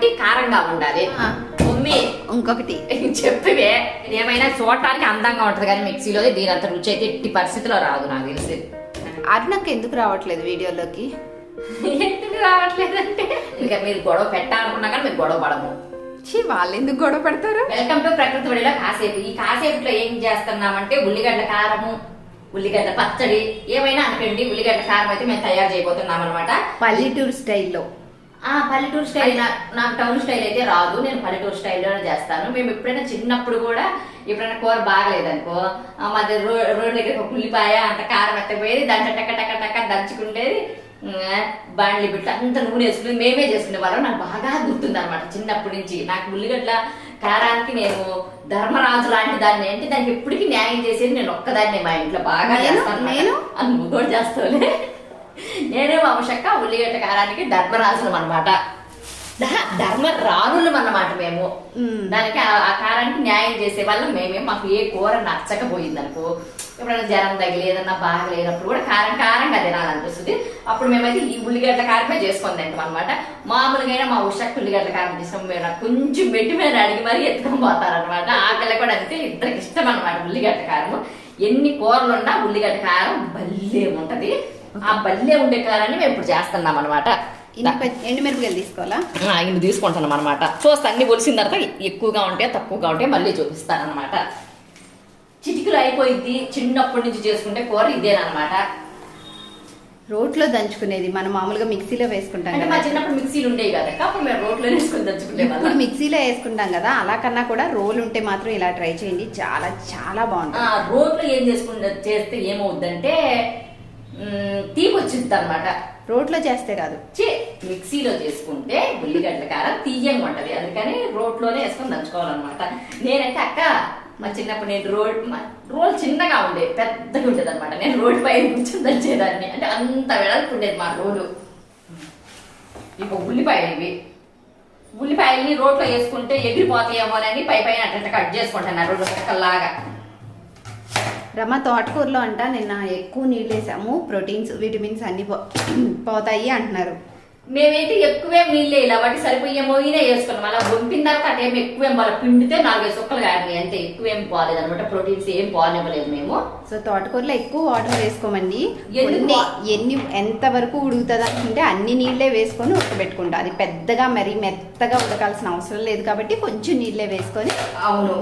కాబట్టి కారంగా ఉండాలి. మమ్మీ ఇంకొకటి చెప్పవే, ఏమైనా చూడటానికి అందంగా ఉంటది కానీ మిక్సీలో దీని అంత రుచి అయితే ఎట్టి పరిస్థితిలో రాదు నాకు తెలిసి. అరుణకు ఎందుకు రావట్లేదు వీడియోలోకి? ఎందుకు రావట్లేదంటే ఇంకా మీరు గొడవ పెట్టాలనుకున్నా కానీ మీరు గొడవ పడము. వాళ్ళు ఎందుకు గొడవ పెడతారు? వెల్కమ్ టు ప్రకృతి వడిలో కాసేపు. ఈ కాసేపులో ఏం చేస్తున్నామంటే ఉల్లిగడ్డ కారము, ఉల్లిగడ్డ పచ్చడి ఏమైనా అనకండి, ఉల్లిగడ్డ కారం అయితే మేము తయారు చేయబోతున్నాం అనమాట పల్లెటూరు స్టైల్లో. పల్లెటూరు స్టైల్ నాకు టౌన్ స్టైల్ అయితే రాదు, నేను పల్లెటూరు స్టైల్లోనే చేస్తాను. మేము ఎప్పుడైనా చిన్నప్పుడు కూడా ఎప్పుడైనా కూర బాగలేదనుకో మాది రోడ్ దగ్గర ఒక ఉల్లిపాయ అంత కారం ఎత్తపోయేది, దాంట్లో టక్క టక్క టక్క దంచుకుండేది, బాండ్లీ బిడ్డ అంత నూనె వేసుకుని మేమే చేసుకునే వాళ్ళం. నాకు బాగా గుర్తుంది అనమాట చిన్నప్పటి నుంచి. నాకు ఉల్లిగడ్డ కారానికి నేను ధర్మరాజు లాంటి దాన్ని, అంటే దానికి ఎప్పటికీ న్యాయం చేసేది నేను ఒక్కదాన్ని మా ఇంట్లో బాగా చేస్తాను. నువ్వు కూడా చేస్తావులే. నేనే వంశక్క ఉల్లిగడ్డ కారానికి ధర్మరాజులం అనమాట, ధర్మరాజులం అన్నమాట మేము. దానికి ఆ కారానికి న్యాయం చేసే వాళ్ళం మేమే. మాకు ఏ కూర నచ్చకపోయింది అనుకో, ఎప్పుడైనా జ్వరం తగిలి ఏదన్నా బాగలేనప్పుడు కూడా కారంగా తినాలనిపిస్తుంది. అప్పుడు మేమైతే ఈ ఉల్లిగడ్డ కారమే చేసుకొని తింటాం అనమాట. మామూలుగా మా ఉషక్క ఉల్లిగడ్డ కారం తీసుకొని మేము కొంచెం మెట్టి మీద అడిగి మరీ ఎత్తుకొని పోతారనమాట. ఆకలి కూడా అంతే, ఇద్దరికి ఇష్టం అనమాట ఉల్లిగడ్డ కారము. ఎన్ని కూరలు ఉన్నా ఉల్లిగడ్డ కారం భలే ఉంటది. ఆ భలే ఉండే కారాన్ని మేము ఇప్పుడు చేస్తున్నాం అనమాట. ఎండుమిరపకాయలు తీసుకోవాలా? ఇన్ని తీసుకుంటున్నాం అనమాట. చూస్తా అన్ని ఒలిసిన తర్వాత ఎక్కువగా ఉంటే తక్కువగా ఉంటే మళ్ళీ చూపిస్తాను అనమాట. చిటికలు అయిపోయింది. చిన్నప్పటి నుంచి చేసుకుంటే కూర ఇదేనమాట. రోట్లో దంచుకునేది మనం మామూలుగా మిక్సీలో వేసుకుంటాం అంటే మా చిన్నప్పుడు మిక్సీలు ఉండేవి కదా, అప్పుడు మేము రోట్లో వేసుకుని దంచుకుంటే ఇప్పుడు మిక్సీలో వేసుకుంటాం కదా, అలా కన్నా కూడా రోల్ ఉంటే మాత్రం ఇలా ట్రై చేయండి, చాలా చాలా బాగుంటుంది. రోట్లో ఏం చేస్తే ఏమవుద్దంటే తీపి వచ్చింది అనమాట. రోట్లో చేస్తే కాదు, మిక్సీలో చేసుకుంటే ఉల్లిగడ్డ కారం తీయంగా ఉంటది, అందుకని రోట్లోనే వేసుకొని దంచుకోవాలన్నమాట. నేనైతే అక్క మా చిన్నప్పుడు నేను రోల్ చిన్నగా ఉండే, పెద్దగా ఉండేది అనమాట. నేను రోడ్ పైన కూర్చొని దంచేదాన్ని, అంటే అంత వెడల్పు ఉండేది మా రోలు. ఇప్పుడు ఉల్లిపాయల్ని రోట్లో వేసుకుంటే ఎగిరిపోతాయేమో అని పైన అట్లా కట్ చేసుకుంటాను రోడ్డు పక్కలాగా. రమ తోటకూరలో అంట నిన్న ఎక్కువ నీళ్ళు వేసాము, ప్రోటీన్స్ విటమిన్స్ అన్ని పోతాయి అంటున్నారు. మేమైతే ఎక్కువేం నీళ్ళు ఇలా వాటి సరిపోయేమో ఈయనే వేసుకున్నాం. అలా వంపిన తర్వాత అటేమి ఎక్కువేం వాళ్ళ పిండితే 4 సుక్కలు కానీ అంతే, ఎక్కువేం పోలేదు అనమాట. ప్రోటీన్స్ ఏం పోనివ్వలేదు మేము. సో తోటకూరలో ఎక్కువ వాటర్ వేసుకోమండి. ఎంత వరకు ఉడుకుతుంది అనుకుంటే అన్ని నీళ్ళే వేసుకొని ఉడకబెట్టుకుంటాం. అది పెద్దగా మరి మెత్తగా ఉడకాల్సిన అవసరం లేదు కాబట్టి కొంచెం నీళ్ళే వేసుకొని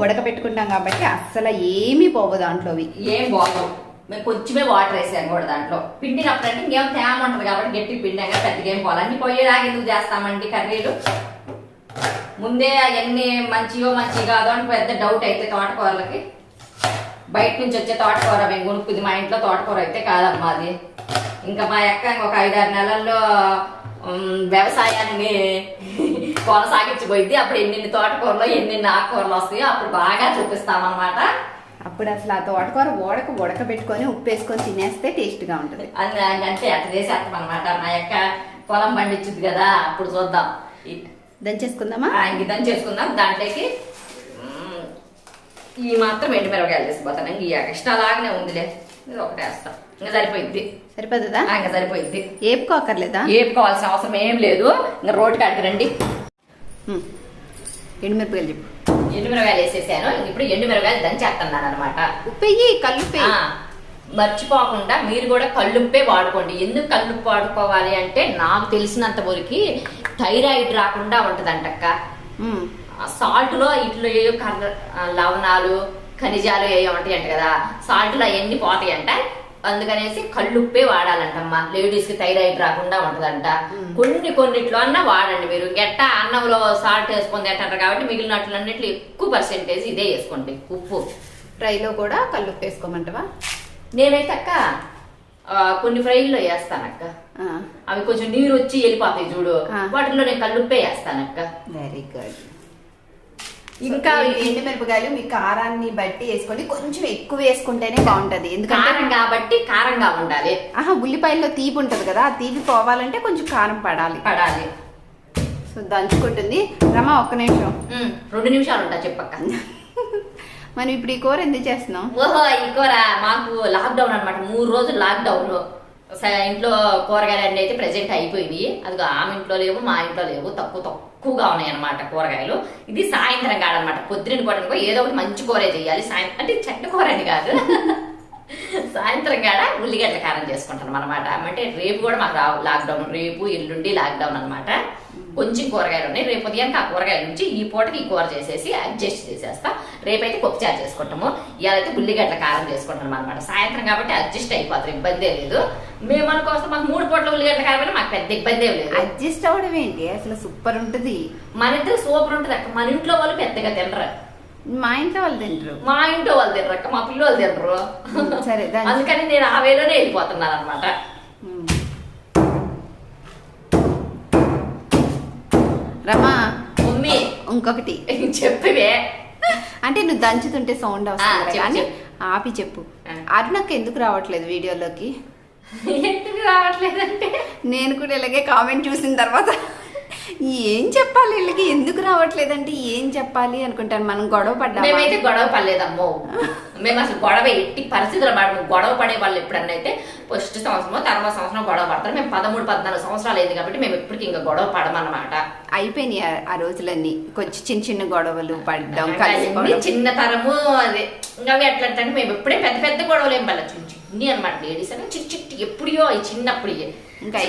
ఉడకబెట్టుకుంటాం కాబట్టి అస్సలు ఏమీ పోవు దాంట్లోవి, ఏం పోవు. మేము కొంచెమే వాటర్ వేసాము కూడా దాంట్లో. పిండినప్పుడు అంటే ఇంకేం తేమ ఉంటుంది కాబట్టి గట్టి పిండాక పెద్దగా ఏం పోవాలి. అన్ని పోయేలాగా ఎందుకు చేస్తామండి కర్రీలు? ముందే అవన్నీ మంచి కాదు అని పెద్ద డౌట్ అయితే తోటకూరలకి. బయట నుంచి వచ్చే తోటకూర మేము కొనుక్కుంది, మా ఇంట్లో తోటకూర అయితే కాదమ్మా అది. ఇంకా మా అక్క ఒక 5-6 నెలల్లో వ్యవసాయాన్ని కొనసాగించిపోయింది. అప్పుడు ఎన్ని తోటకూరలో ఎన్ని ఆకుకూరలు వస్తాయో అప్పుడు బాగా చూపిస్తామన్నమాట. అప్పుడు అసలు ఆ తోటకూర ఉడకబెట్టుకొని ఉప్పు వేసుకొని తినేస్తే టేస్ట్గా ఉంటుంది. అంటే అట్లా చేసేస్తాం అనమాట. మా యొక్క పొలం పండించుద్ది కదా, అప్పుడు చూద్దాం. దంచేసుకుందామా? ఇంక దంచేసుకుందాం. దాంట్లోకి ఈ మాత్రం ఎండుమిరపకాయలు వేసిపోతాను. ఇంక ఎక్స్ట్రా లాగానే ఉందిలే, ఇది ఒకటే వేస్తాం. ఇంకా సరిపోయింది. సరిపోతుందా? ఇంకా సరిపోయింది. ఏపుకోకర్లేదా? ఏపుకోవాల్సిన అవసరం ఏం లేదు. ఇంకా రోడ్డు కాడికి రండి. ఎండుమిరపకాయలు చెప్పు. ఎండుమిరపకాయలు వేసేసాను. ఇప్పుడు ఎండుమిరపకాయలు దంచేస్తున్నాను అనమాట. ఉప్పెయ్యి, కల్లుప్పే. మర్చిపోకుండా మీరు కూడా కల్లుప్పే వాడుకోండి. ఎందుకు కల్లుప్పు వాడుకోవాలి అంటే నాకు తెలిసినంత వరకు థైరాయిడ్ రాకుండా ఉంటదంటక్క. సాల్ట్ లో ఇట్లో ఏయో లవణాలు ఖనిజాలు ఏయో ఉంటాయి అంట కదా, సాల్ట్ లో అవన్నీ పోతాయి అంట. అందుకనేసి కళ్ళుప్పే వాడాలంటమ్మా. లేడీస్ కి థైరాయిడ్ రాకుండా ఉంటదంట. కొన్నిట్లో అన్నా వాడండి. మీరు గెట్ట అన్నంలో సాల్ట్ వేసుకొని తింటారు కాబట్టి మిగిలినట్లన్నిట్లో ఎక్కువ పర్సెంటేజ్ ఇదే వేసుకోండి. ఉప్పు ఫ్రైలో కూడా కళ్ళుప్పు వేసుకోమంటవా? నేనైతే అక్క కొన్ని ఫ్రైల్లో వేస్తానక్క. అవి కొంచెం నీరు వచ్చి వెళ్ళిపోతాయి చూడు, వాటిలో నేను కళ్ళుప్పే వేస్తానక్క. Very good. ఇంకా ఎండుమిరపకాయలు మీ కారాన్ని బట్టి వేసుకొని కొంచెం ఎక్కువ వేసుకుంటేనే బాగుంటది, ఎందుకంటే కాబట్టి కారంగా ఉండాలి. ఉల్లిపాయల్లో తీపి ఉంటది కదా, ఆ తీపి పోవాలంటే కొంచెం కారం పడాలి. సో దంచుకుంటుంది. రమ ఒక్క నిమిషం, 2 నిమిషాలు ఉంటా చెప్పక్క. మనం ఇప్పుడు ఈ కూర ఎందుకు చేస్తున్నాం? ఓహో, ఈ కూర మాకు లాక్డౌన్ అనమాట. 3 రోజులు లాక్డౌన్. ఇంట్లో కూరగాయలు అన్నీ అయితే ప్రెజెంట్ అయిపోయినాయి. అది ఆమె ఇంట్లో లేవు, మా ఇంట్లో లేవు, తక్కువగా ఉన్నాయి అన్నమాట కూరగాయలు. ఇది సాయంత్రం కాదనమాట, పొద్దున కూడా ఏదో ఒకటి మంచి కూర చేయాలి. అంటే చెట్టు కూర అని కాదు, సాయంత్రం కాడ ఉల్లిగడ్డల కారం చేసుకుంటాం అనమాట. అంటే రేపు కూడా మాకు లాక్డౌన్, రేపు ఎల్లుండి లాక్డౌన్ అనమాట. కొంచెం కూరగాయలు ఉన్నాయి, రేపు ఉదయానికి ఆ కూరగాయల నుంచి ఈ పూటకి ఈ కూర చేసేసి అడ్జస్ట్ చేసేస్తా. రేపైతే పప్పుచారు చేసుకుంటాము, ఇవాళైతే ఉల్లిగడ్డల కారం చేసుకుంటాం అనమాట. సాయంత్రం కాబట్టి అడ్జస్ట్ అయిపోతారు, ఇబ్బందే లేదు. మేము అనుకోసం మాకు 3 పూటల ఉల్లిగడ్డల కారం అయినా మాకు పెద్ద ఇబ్బంది ఏం లేదు. అడ్జస్ట్ అవ్వడం ఏంటి, అసలు సూపర్ ఉంటుంది. మన ఇంట్లో సూపర్ ఉంటుంది అక్క. మన ఇంట్లో వాళ్ళు పెద్దగా తినరు, మా ఇంట్లో వాళ్ళు తింటారు, మా ఇంట్లో వాళ్ళు తినరు అక్క, మా పిల్లలు తినరు. సరే అందుకని నేను ఆ వేలోనే వెళ్ళిపోతున్నాను అనమాట. రమా మమ్మీ ఇంకొకటి చెప్పివే. అంటే నువ్వు దంచుతుంటే సౌండ్ వస్తుంది కానీ ఆపి చెప్పు. ఆ. అరుణకి ఎందుకు రావట్లేదు వీడియోలోకి? ఎందుకు రావట్లేదంటే నేను కూడా ఇలాగే కామెంట్ చూసిన తర్వాత ఏం చెప్పాలి వీళ్ళకి, ఎందుకు రావట్లేదంటే ఏం చెప్పాలి అనుకుంటాను. మనం గొడవ పడ్డాము. మేమైతే గొడవ పడలేదమ్మో, మేము అసలు గొడవ ఎట్టి పరిస్థితులు పడము. గొడవ పడే వాళ్ళు ఎప్పుడన్నా అయితే ఫస్ట్ సంవత్సరమో తర్వాత సంవత్సరం గొడవ పడతారు. మేము 13-14 సంవత్సరాలు అయింది కాబట్టి మేము ఎప్పటికీ ఇంకా గొడవ పడమన్నమాట. అయిపోయినాయి ఆ రోజులన్నీ, కొంచెం చిన్న చిన్న గొడవలు పడ్డాం, చిన్న తరము. అదే ఇంకా ఎట్లా అంటే మేము ఎప్పుడే పెద్ద పెద్ద గొడవలు ఏం పడలేదు, చిన్ని అనమాట. లేడీస్ అని చిట్టి ఎప్పుడో చిన్నప్పుడు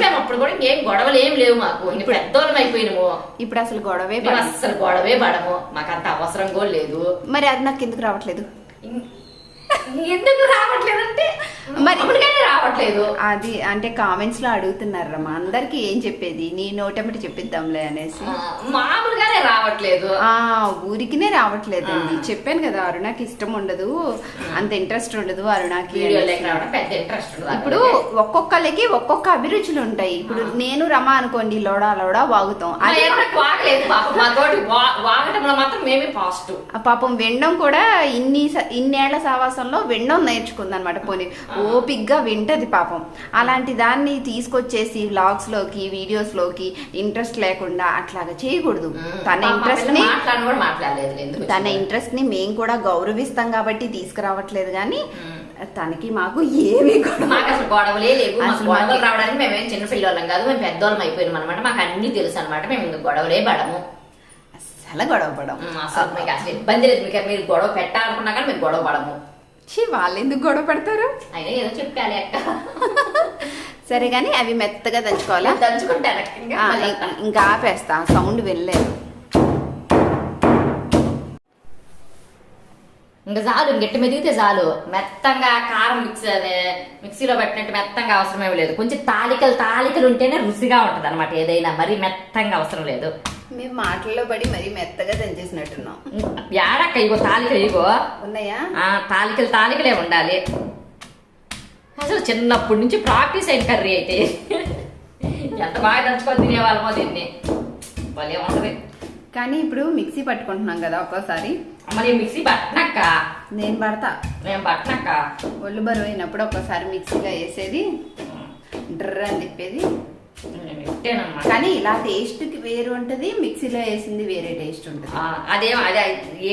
మేము అప్పుడు కూడా ఏం గొడవలు ఏం లేవు మాకు. ఇప్పుడు పెద్దోళ్ళం అయిపోయినాము. ఇప్పుడు అసలు గొడవే అసలు గొడవే పడము, మాకు అంత అవసరం కూడా లేదు. మరి అది నాకు ఎందుకు రావట్లేదు? ఎందుకు రావట్లేదంటే మరి రావట్లేదు. అది అంటే కామెంట్స్ లో అడుగుతున్నారు రమ్మా, అందరికి ఏం చెప్పేది, నీ నోటమిటి చెప్పిద్దాంలే అనేసి. మామూలుగానే రావట్లేదు, ఊరికినే రావట్లేదండి. చెప్పాను కదా, అరుణకి ఇష్టం ఉండదు, అంత ఇంట్రెస్ట్ ఉండదు అరుణకి. పెద్ద ఇంట్రెస్ట్. ఇప్పుడు ఒక్కొక్కరికి ఒక్కొక్క అభిరుచులు ఉంటాయి. ఇప్పుడు నేను రమా అనుకోండి, లోడా లోడా వాగుతాం. వాగటంలో మాత్రం మేమే పాజిటివ్. పాపం వెండం కూడా ఇన్నేళ్ల సావాసంలో వెండం నేర్చుకుంది అనమాట. పోనీ ఓపిగ్గా వింటది పాపం. అలాంటి దాన్ని తీసుకొచ్చేసి వ్లాగ్స్ లోకి, వీడియోస్ లోకి ఇంట్రెస్ట్ లేకుండా అట్లాగా చేయకూడదు. తన ఇంట్రెస్ట్ ని మేము కూడా గౌరవిస్తాం కాబట్టి తీసుకురావట్లేదు. కానీ తనకి మాకు ఏమి మాకు అసలు గొడవలే లేవు. గొడవలు రావడానికి మేమేం చిన్న పిల్లలం కాదు, మేము పెద్దోళ్ళం అయిపోయినాం అనమాట. మాకు అన్ని తెలుసు అనమాట. మేము ఇంకా గొడవలే పడము, అసలు గొడవ పడము. అసలు మీకు అసలు ఇబ్బంది లేదు. మీకు మీరు గొడవ పెట్టాలనుకున్నా కానీ మేము గొడవ పడము. వాళ్ళు ఎందుకు గొడవ పెడతారు? అయినా ఏదో చెప్పాలి అక్క. సరే కానీ అవి మెత్తగా దంచుకోవాలా? దంచుకుంటాను ఇంకా ఆపేస్తా, సౌండ్ వెళ్ళలేదు. ఇంకా చాలు, గట్టి మెదిగితే చాలు. మెత్తంగా కారం మిక్సీలో పెట్టినట్టు మెత్తంగా అవసరమే లేదు. కొంచెం తాలికలు ఉంటేనే రుచిగా ఉంటది అనమాట ఏదైనా. మరీ మెత్తంగా అవసరం లేదు. మేము మాటల్లో పడి మరీ మెత్తగా దంచేసినట్టున్నాం. ఏడక్క ఇగో తాలికలు ఇగో ఉన్నాయా? తాలికలే ఉండాలి. అసలు చిన్నప్పటి నుంచి ప్రాక్టీస్ అయిన కర్రీ అయితే ఎంత బాగా దంచుకొని తినేవాళ్ళమో దీన్ని. భలే ఉంటది. కానీ ఇప్పుడు మిక్సీ పట్టుకుంటున్నాం కదా ఒక్కోసారి. మరి మిక్సీ పట్టనక్క. నేను పడతా. నేను పట్టనక్క. ఒళ్ళు బరువు అయినప్పుడు ఒక్కోసారి మిక్సీలో వేసేది, డ్ర అని తిప్పేది. కానీ ఇలా టేస్ట్ కి వేరు ఉంటది, మిక్సీలో వేసింది వేరే టేస్ట్ ఉంటది. అదే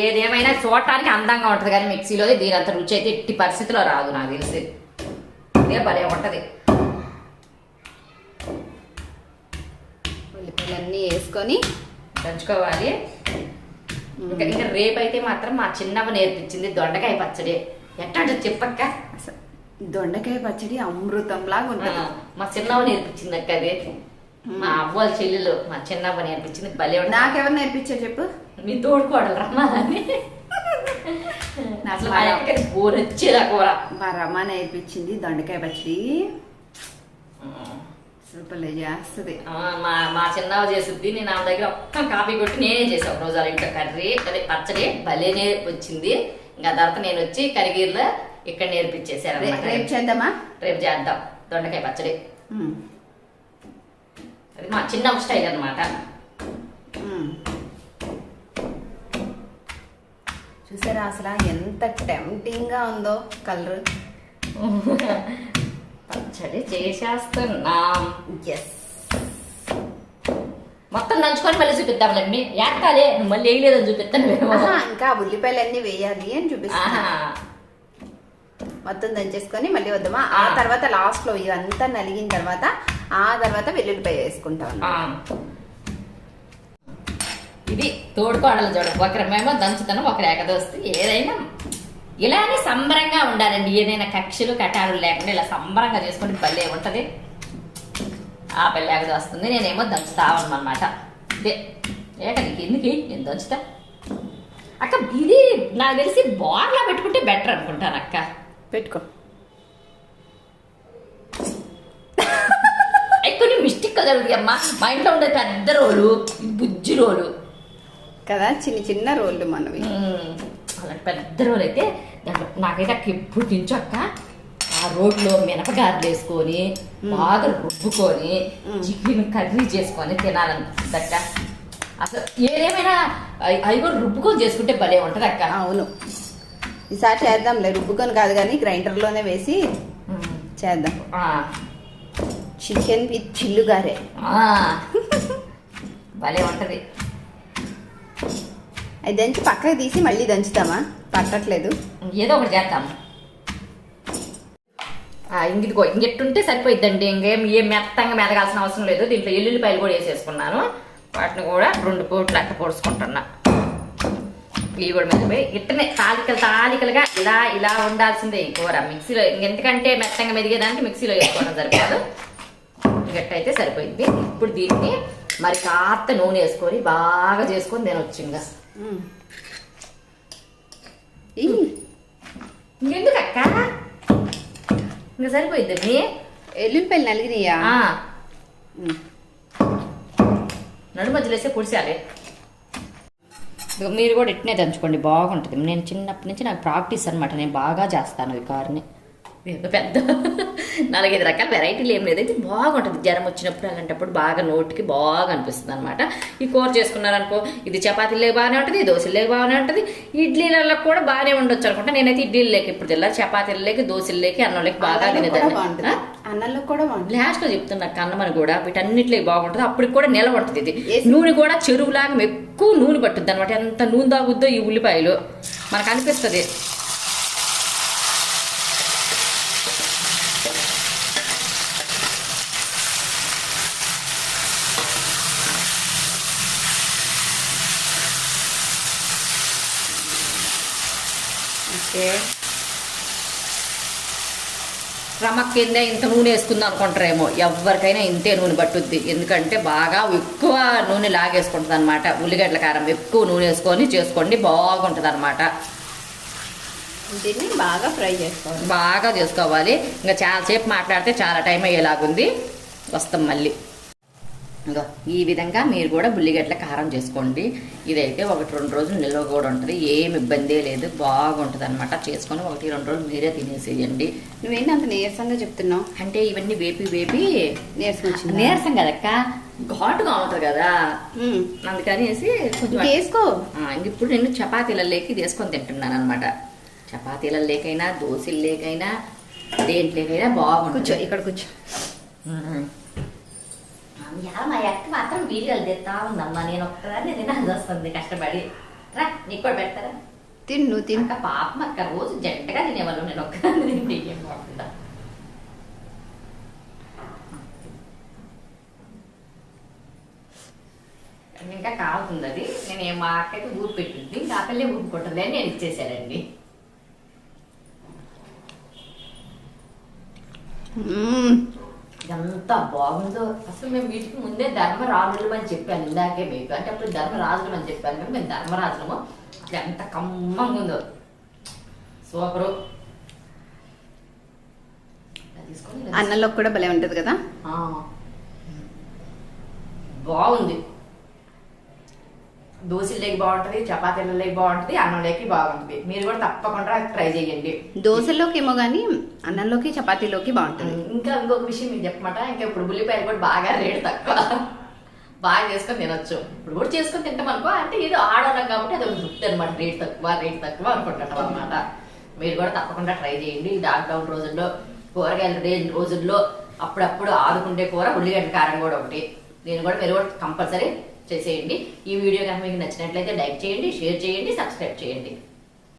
ఏదేమైనా చూడటానికి అందంగా ఉంటది కానీ మిక్సీలో దీని అంత రుచి అయితే ఎట్టి పరిస్థితిలో రాదు నాకు తెలిసి. ఇదే భలే ఉంటది. ఉల్లిపాయలన్నీ వేసుకొని దంచుకోవాలి. ఇంకా రేపైతే మాత్రం మా చిన్నవ్వ నేర్పించింది దొండకాయ పచ్చడి. ఎట్లా చెప్పక్క? దొండకాయ పచ్చడి అమృతం లాగా ఉంటుంది. మా చిన్నవ్వ నేర్పించింది అక్క. అది మా అవ్వల చెల్లెలు మా చిన్నవ్వ నేర్పించింది. భలే ఉంటుంది. నాకెవరు నేర్పించారు చెప్పు? మీ తోడుకోవడం రమ్మా అని. వచ్చేది ఆ కూర మా రమ్మ నేర్పించింది దొండకాయ పచ్చడి. సూపర్లే చేస్తుంది. మా చిన్నవ చేస్తుంది. నేను ఆమె దగ్గర ఒక్క కాఫీ కొట్టి నేనే చేసాను ఒక రోజు. అలా ఇంకా కర్రీ అదే పచ్చడి భలేనే వచ్చింది. ఇంకా తర్వాత నేను వచ్చి కరిగీర్లో ఇక్కడ నేర్పించేసారు. రేపు చేద్దామా? రేపు చేద్దాం దొండకాయ పచ్చడి. అది మా చిన్న స్టైల్ అనమాట. చూసారా అసలు ఎంత టెంప్టింగ్ గా ఉందో కలర్. పచ్చడి చేసేస్తున్నాం. మొత్తం దంచుకొని మళ్ళీ చూపిద్దాంలేండి. యాక్టాలే మళ్ళీ వేయలేదని చూపిస్తాను. ఇంకా ఉల్లిపాయలు అన్ని వేయాలి అని చూపిస్తా. మొత్తం దంచేసుకొని మళ్ళీ వద్దామా. ఆ తర్వాత లాస్ట్ లో ఇదంతా నలిగిన తర్వాత ఆ తర్వాత వెల్లుల్లిపాయ వేసుకుంటాం. ఇది తోడుకోడలు చూడ, ఒకరేమో దంచుతాను, ఒకరు ఏకదోస్తు. ఏదైనా ఇలానే సంబరంగా ఉండాలండి. ఏదైనా కక్షలు కటాలు లేకుండా ఇలా సంబరంగా చేసుకుంటే భలే ఉంటది. ఆ పిల్ల ఏకదోస్తుంది, నేనేమో దంచుతావన్నమాట. ఇదే ఏక నీకు ఎందుకు నేను దంచుతా అక్క. ఇది నాకు తెలిసి బోర్లా పెట్టుకుంటే బెటర్ అనుకుంటాను అక్క. పెట్టుకో. కొన్ని మిస్టేక్ జరుగుతుంది అమ్మా. మా ఇంట్లో ఉండే పెద్ద రోలు, బుజ్జి రోలు కదా, చిన్న చిన్న రోళ్ళు మనవి. అలాంటి పెద్ద రోలు అయితే దాంట్లో నాకైతే అక్క ఎప్పుడు తించు అక్క. ఆ రోడ్లో మినపగారులు వేసుకొని బాగా రుబ్బుకొని చికెన్ కర్రీ చేసుకొని తినాలనిపిస్తుంది అక్క. అసలు ఏదేమైనా అవి కూడా రుబ్బుకొని చేసుకుంటే భలే ఉంటది అక్క. అవును, ఈసారి చేద్దాంలే. రుబ్బుకొని కాదు కానీ గ్రైండర్లోనే వేసి చేద్దాం. చికెన్ విత్ చిల్లుగారే భలే ఉంటది. అది దంచి పక్కకి తీసి మళ్ళీ దంచుతామా? పట్టట్లేదు, ఏదో ఒకటి చేద్దాం. ఇంగిదిగో ఇంకెట్టుంటే సరిపోయిద్దండి. ఏం మెత్తంగా మెదగాల్సిన అవసరం లేదు. దీంట్లో ఎల్లుల్లిపాయలు కూడా వేసేసుకున్నాను. వాటిని కూడా 2 పూట్లు అట్ట పొడుచుకుంటున్నా. ఇవి కూడా మెదిపోయి ఇట్టనే తాలికలుగా ఇలా ఉండాల్సిందే ఈ కూర. మిక్సీలో ఎందుకంటే మెత్తంగా మెదిగేదానికి మిక్సీలో వేసుకోవడం సరిపోదు. గట్టయితే సరిపోయింది. ఇప్పుడు దీన్ని మరి కాస్త నూనె వేసుకొని బాగా చేసుకొని తినొచ్చు. ఇంకెందుకు అక్క, ఇంకా సరిపోయిద్దండి. ఎల్లుల్లిపాయలు నలిగినాయా? నడు మధ్యలో వేస్తే కుడిసాలి. మీరు కూడా ఇట్నే దంచుకోండి, బాగుంటుంది. నేను చిన్నప్పటి నుంచి నాకు ప్రాక్టీస్ అనమాట. నేను బాగా చేస్తాను ఈ కారుని. పెద్ద 4-5 రకాల వెరైటీలు ఏం లేదైతే బాగుంటుంది. జ్వరం వచ్చినప్పుడు అలాంటప్పుడు బాగా నోటికి బాగా అనిపిస్తుంది అనమాట. ఈ కూర చేసుకున్నారనుకో, ఇది చపాతీలేకి బాగానే ఉంటుంది, దోశలేకి బాగానే ఉంటుంది, ఇడ్లీలలో కూడా బాగానే ఉండొచ్చు అనుకుంటా. నేనైతే ఇడ్లీలేకి ఇప్పుడు తెల్ల, చపాతీలకి, దోశలేకి, అన్నంలోకి బాగా తినేదాన్ని. అన్నంలో కూడా లాస్ట్ లో చెప్తున్నా అన్నమని కూడా వీటన్నిటిలోకి బాగుంటుంది. అప్పటికి కూడా నిలవ ఉంటుంది. ఇది నూనె కూడా చెరువులాగా ఎక్కువ నూనె పట్టుద్ది అనమాట. ఎంత నూనె తాగుద్దో ఈ ఉల్లిపాయలు మనకు అనిపిస్తుంది. రమ కింద ఇంత నూనె వేసుకుందాం అనుకుంటారేమో. ఎవరికైనా ఇంతే నూనె పట్టుద్ది. ఎందుకంటే బాగా ఎక్కువ నూనె లాగేసుకుంటుంది అనమాట. ఉల్లిగడ్డల కారం ఎక్కువ నూనె వేసుకొని చేసుకోండి, బాగుంటుంది అనమాట. దీన్ని బాగా ఫ్రై చేసుకోవాలి. బాగా చేసుకోవాలి. ఇంకా చాలాసేపు మాట్లాడితే చాలా టైం అయ్యేలాగుంది. వస్తాం మళ్ళీ. ఇంకా ఈ విధంగా మీరు కూడా ఉల్లిగడ్డల కారం చేసుకోండి. ఇదైతే 1-2 రోజులు నిల్వ కూడా ఉంటుంది. ఏమి ఇబ్బంది లేదు, బాగుంటుంది అనమాట. చేసుకొని 1-2 రోజులు మీరే తినేసేయండి. నువ్వేంటి అంత నీరసంగా చెప్తున్నావు? అంటే ఇవన్నీ వేపి నీరసం కదక్క, ఘాటుగా ఉంటుంది కదా, అందుకనేసి కొంచెం వేసుకో. ఇప్పుడు నేను చపాతీలలోకి వేసుకొని తింటున్నాను అనమాట. చపాతీలలోకైనా, దోశల్లోకైనా, దేంట్లోకైనా బాగుంటుంది. కూర్చో, ఇక్కడ కూర్చో. మా అక్క మాత్రం వీడియోలు తెస్తా ఉందమ్మా. నేను ఒక్కదాన్ని తినాల్సి వస్తుంది కష్టపడి. రా నీకు కూడా పెడతారా? తిను తిను. పాపం అక్క రోజు జంటగా తినేవాళ్ళు, నేను ఒక్కదాన్ని తింటే ఏం బాగుంటుందా. ఇంకా కావుతుంది అది. నేను మా అక్కైతే ఊరు పెట్టింది, ఇంకా ఆ పిల్లే ఊరుకుంటుంది అని నేను ఇచ్చేసానండి. ఎంత బాగుందో అసలు. మేము వీటికి ముందే ధర్మరాజులం అని చెప్పాను ఇందాకే మీకు. అంటే అప్పుడు ధర్మరాజులం అని చెప్పాను కానీ మేము ధర్మరాజులము. అసలు ఎంత కమ్మంగా ఉందో, సూపరు. అన్నంలో కూడా భలే ఉంటుంది కదా, బాగుంది. దోశల్లోకి బాగుంటుంది, చపాతీలలోకి బాగుంటుంది, అన్నంలోకి బాగుంటుంది. మీరు కూడా తప్పకుండా ట్రై చేయండి. దోశల్లోకి ఏమో కానీ అన్నంలోకి చపాతీలోకి బాగుంటుంది. ఇంకా ఇంకొక విషయం మీకు చెప్పమాట, ఇంకా ఇప్పుడు ఉల్లిపాయలు కూడా బాగా రేటు తక్కువ, బాగా చేసుకొని తినొచ్చు. ఇప్పుడు కూడా చేసుకొని తింటాం అనుకో, అంటే ఏదో ఆడన్నాం కాబట్టి అది తృప్తి అనమాట. రేట్ తక్కువ అనుకుంటాం అనమాట. మీరు కూడా తప్పకుండా ట్రై చేయండి. లాక్డౌన్ రోజుల్లో, కూరగాయల రోజుల్లో అప్పుడప్పుడు ఆదుకుంటే కూర ఉల్లిగడ్డ కారం కూడా ఒకటి. దీన్ని కూడా మీరు కూడా కంపల్సరీ చేసేయండి. ఈ వీడియో కనుక మీకు నచ్చినట్లయితే లైక్ చేయండి, షేర్ చేయండి, సబ్స్క్రైబ్ చేయండి.